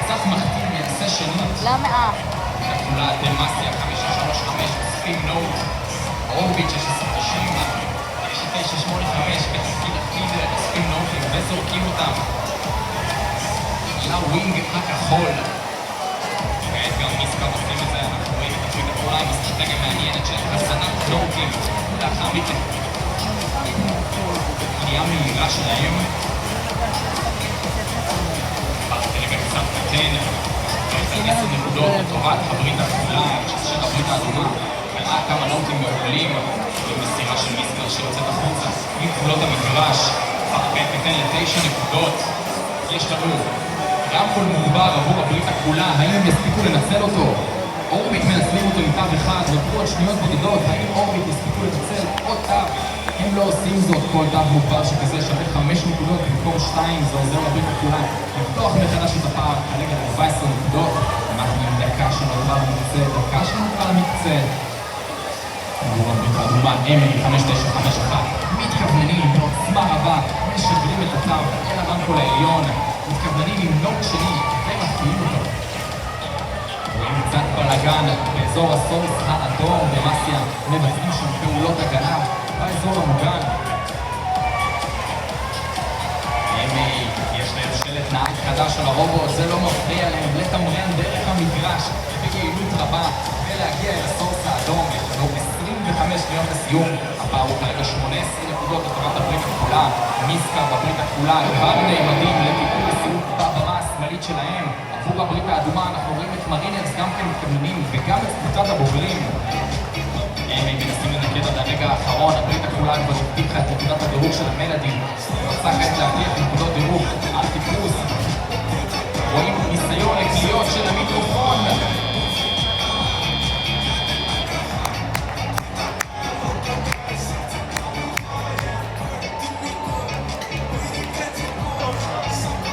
קצת מחתים יעשה שנית. למה? הכולה דמאסיה 535, ספים נוט, אורביץ' 690, 985, בתפקיד הפידר, ספים נוטים וזורקים אותם לווינג הכחול. כעת גם מיסקה עושים את זה, אנחנו רואים את תפקיד הכולה עם אסטרטגיה מעניינת של הסנת נוטים. לאחר מכן פנייה מהירה שלהם ברטלים וקצת קטן את 10 נקודות לטובת הברית הכחולה של הברית האדומה. קראה כמה נוטים מעולים עם מסירה של מיסקר שיוצאת החוצה מגבולות המגרש. כעת ניתן ל9 נקודות. יש לנו רמקול מוגבר עבור הברית הכחולה, האם הם יספיקו לנצל אותו? אורביט מנצלים אותו עם תו אחד, נותרו עוד שניות בודדות, האם אורביט יספיקו לנצל עוד תו? הם לא עושים זאת, כל תו מוגבר שכזה שווה 5 נקודות במקום 2, זה עוזר לברית הכחולה לפתוח מחדש את הפער, חלק על 14 נקודות. אנחנו עם דקה שנותרה למקצה. עבור הברית האדומה, אמילי 5951, מתכווננים בעוצמה רבה, משגרים את התו אל הרמקול העליון, מתכווננים עם נוט שני ומפעילים אותו. רואים קצת בלגן באזור הסורס האדום במאסיה, מבצעים שם פעולות הגנה באזור המוגן. יש להם שלט נהג חדש על הרובוט, זה לא מפריע להם לתמרן דרך המגרש ביעילות רבה ולהגיע אל הסורס האדום. יש לנו 25 שניות לסיום, הפער הוא כרגע 18 נקודות לטובת הברית הכחולה. מיסקה בברית הכחולה כבר נעמדים לטיפול לסיום בבמה השמאלית שלהם. עבור הברית האדומה אנחנו רואים את מרינרס גם כן מתכווננים וגם את קבוצת הבוגרים. הם מנסים לנקד עד הרגע האחרון, הברית הכחולה כבר הבטיחה את נקודת הדירוג של המלאדים. רוצה כעת להבטיח